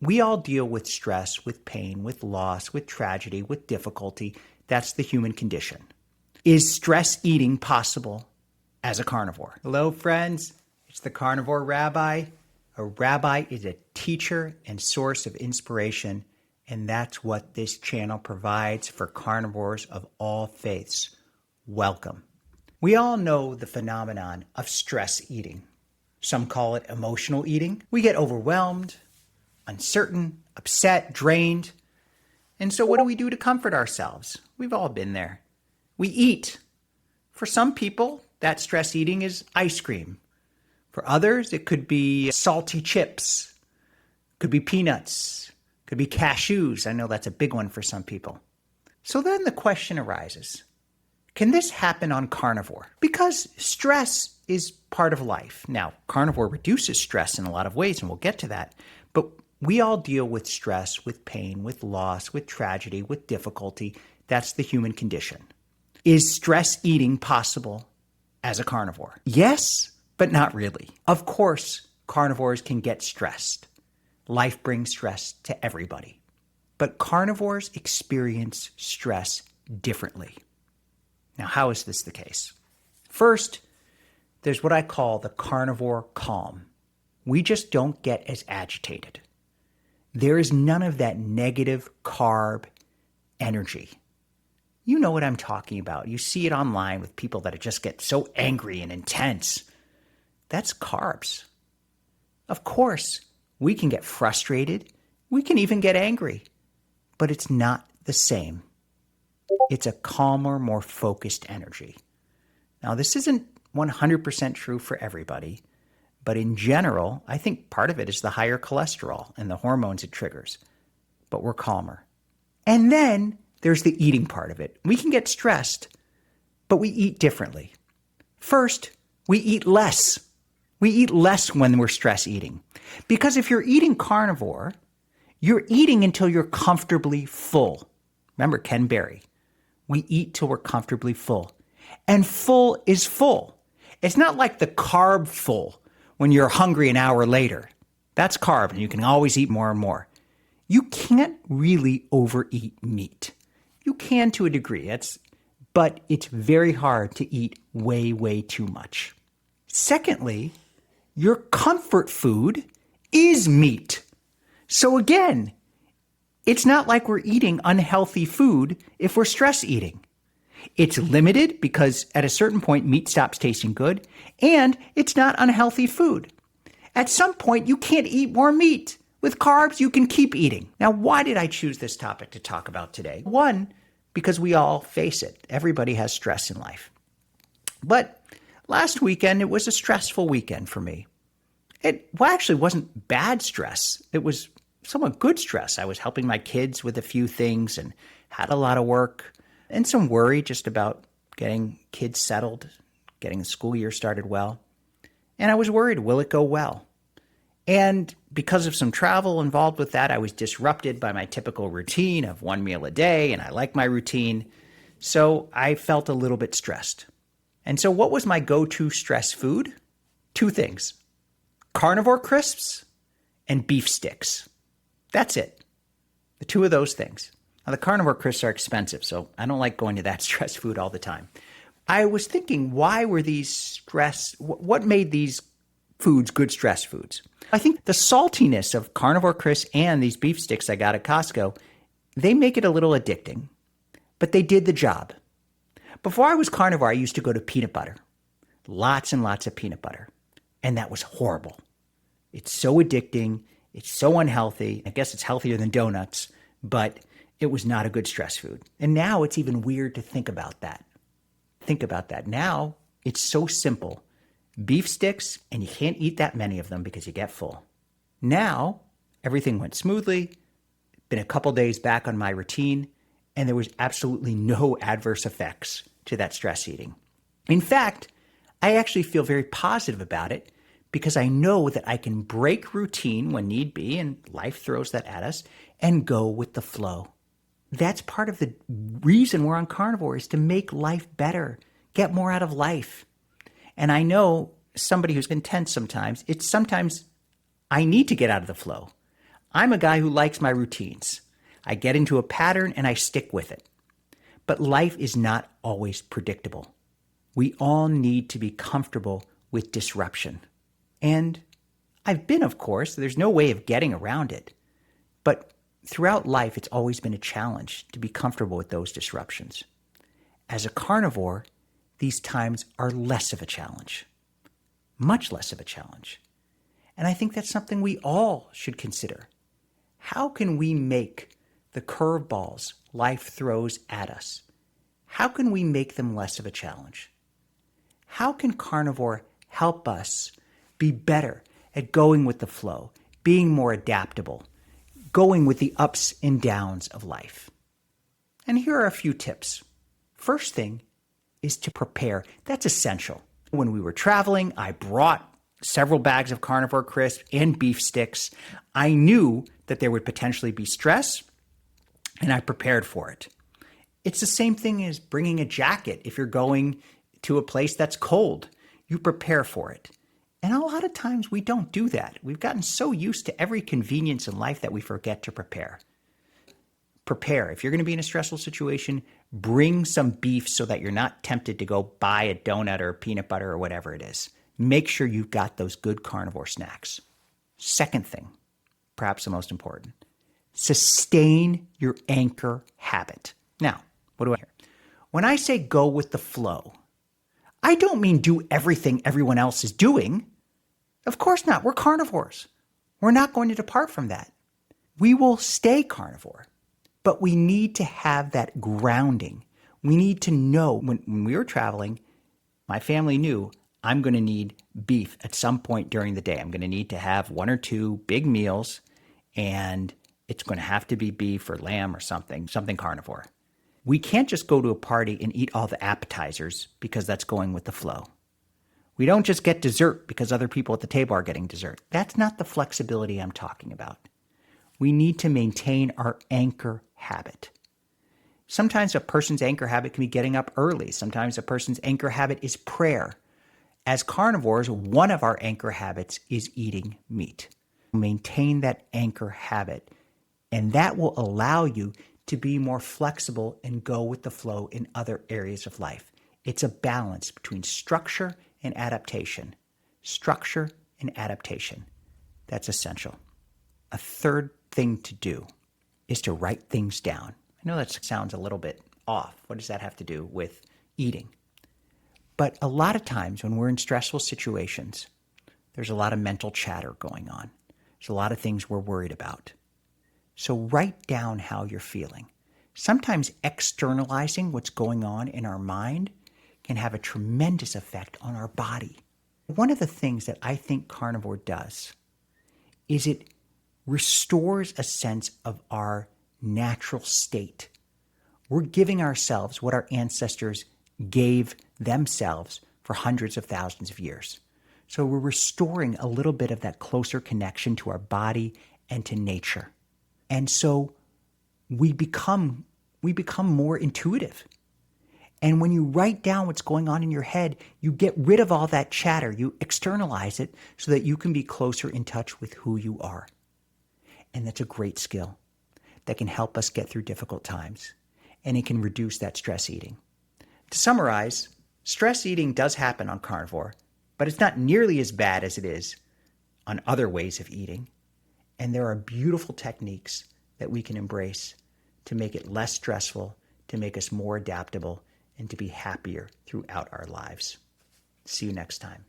We all deal with stress, with pain, with loss, with tragedy, with difficulty. That's the human condition. Is stress eating possible as a carnivore? Hello, friends. It's the Carnivore Rabbi. A rabbi is a teacher and source of inspiration, and that's what this channel provides for carnivores of all faiths. Welcome. We all know the phenomenon of stress eating. Some call it emotional eating. We get overwhelmed, uncertain, upset, drained. And so what do we do to comfort ourselves? We've all been there. We eat. For some people, that stress eating is ice cream. For others, it could be salty chips, could be peanuts, could be cashews. I know that's a big one for some people. So then the question arises, can this happen on carnivore? Because stress is part of life. Now, carnivore reduces stress in a lot of ways, and we'll get to that. But we all deal with stress, with pain, with loss, with tragedy, with difficulty. That's the human condition. Is stress eating possible as a carnivore? Yes, but not really. Of course, carnivores can get stressed. Life brings stress to everybody. But carnivores experience stress differently. Now, how is this the case? First, there's what I call the carnivore calm. We just don't get as agitated. There is none of that negative carb energy. You know what I'm talking about. You see it online with people that just get so angry and intense. That's carbs. Of course, we can get frustrated. We can even get angry. But it's not the same. It's a calmer, more focused energy. Now, this isn't 100% true for everybody. But in general, I think part of it is the higher cholesterol and the hormones it triggers. But we're calmer. And then there's the eating part of it. We can get stressed, but we eat differently. First, we eat less. We eat less when we're stress eating. Because if you're eating carnivore, you're eating until you're comfortably full. Remember Ken Berry. We eat till we're comfortably full. And full is full. It's not like the carb full when you're hungry an hour later. That's carb, and you can always eat more and more. You can't really overeat meat. You can to a degree, but it's very hard to eat way, way too much. Secondly, your comfort food is meat. So again, it's not like we're eating unhealthy food if we're stress eating. It's limited because at a certain point, meat stops tasting good, and it's not unhealthy food. At some point, you can't eat more meat. With carbs, you can keep eating. Now, why did I choose this topic to talk about today? One, because we all face it. Everybody has stress in life. But last weekend, it was a stressful weekend for me. It actually wasn't bad stress. It was somewhat good stress. I was helping my kids with a few things and had a lot of work. And some worry just about getting kids settled, getting the school year started well. And I was worried, will it go well? And because of some travel involved with that, I was disrupted by my typical routine of one meal a day, and I like my routine. So I felt a little bit stressed. And so what was my go-to stress food? Two things: carnivore crisps and beef sticks. That's it. The two of those things. Now, the carnivore crisps are expensive, so I don't like going to that stress food all the time. I was thinking, why were what made these foods good stress foods? I think the saltiness of carnivore crisps and these beef sticks I got at Costco, they make it a little addicting, but they did the job. Before I was carnivore, I used to go to peanut butter. Lots and lots of peanut butter. And that was horrible. It's so addicting. It's so unhealthy. I guess it's healthier than donuts, but it was not a good stress food. And now it's even weird to think about that. Think about that. Now it's so simple. Beef sticks, and you can't eat that many of them because you get full. Now, everything went smoothly. Been a couple days back on my routine, and there was absolutely no adverse effects to that stress eating. In fact, I actually feel very positive about it because I know that I can break routine when need be, and life throws that at us, and go with the flow. That's part of the reason we're on carnivore, is to make life better, get more out of life. And I know somebody who's intense sometimes I need to get out of the flow. I'm a guy who likes my routines. I get into a pattern and I stick with it. But life is not always predictable. We all need to be comfortable with disruption. And I've been, of course, there's no way of getting around it. But throughout life, it's always been a challenge to be comfortable with those disruptions. As a carnivore, these times are less of a challenge, much less of a challenge. And I think that's something we all should consider. How can we make the curveballs life throws at us? How can we make them less of a challenge? How can carnivore help us be better at going with the flow, being more adaptable, going with the ups and downs of life? And here are a few tips. First thing is to prepare. That's essential. When we were traveling, I brought several bags of carnivore crisps and beef sticks. I knew that there would potentially be stress, and I prepared for it. It's the same thing as bringing a jacket. If you're going to a place that's cold, you prepare for it. And a lot of times we don't do that. We've gotten so used to every convenience in life that we forget to prepare. Prepare. If you're going to be in a stressful situation, bring some beef so that you're not tempted to go buy a donut or peanut butter or whatever it is. Make sure you've got those good carnivore snacks. Second thing, perhaps the most important, sustain your anchor habit. Now, what do I hear? When I say go with the flow, I don't mean do everything everyone else is doing. Of course not. We're carnivores. We're not going to depart from that. We will stay carnivore. But we need to have that grounding. We need to know when we were traveling, my family knew I'm going to need beef at some point during the day. I'm going to need to have one or two big meals, and it's going to have to be beef or lamb or something carnivore. We can't just go to a party and eat all the appetizers because that's going with the flow. We don't just get dessert because other people at the table are getting dessert. That's not the flexibility I'm talking about. We need to maintain our anchor habit. Sometimes a person's anchor habit can be getting up early. Sometimes a person's anchor habit is prayer. As carnivores, one of our anchor habits is eating meat. Maintain that anchor habit, and that will allow you to be more flexible and go with the flow in other areas of life. It's a balance between structure and adaptation. Structure and adaptation. That's essential. A third thing to do is to write things down. I know that sounds a little bit off. What does that have to do with eating? But a lot of times when we're in stressful situations, there's a lot of mental chatter going on. There's a lot of things we're worried about. So write down how you're feeling. Sometimes externalizing what's going on in our mind can have a tremendous effect on our body. One of the things that I think carnivore does is it restores a sense of our natural state. We're giving ourselves what our ancestors gave themselves for hundreds of thousands of years. So we're restoring a little bit of that closer connection to our body and to nature. And so we become more intuitive. And when you write down what's going on in your head, you get rid of all that chatter. You externalize it so that you can be closer in touch with who you are. And that's a great skill that can help us get through difficult times. And it can reduce that stress eating. To summarize, stress eating does happen on carnivore, but it's not nearly as bad as it is on other ways of eating. And there are beautiful techniques that we can embrace to make it less stressful, to make us more adaptable, and to be happier throughout our lives. See you next time.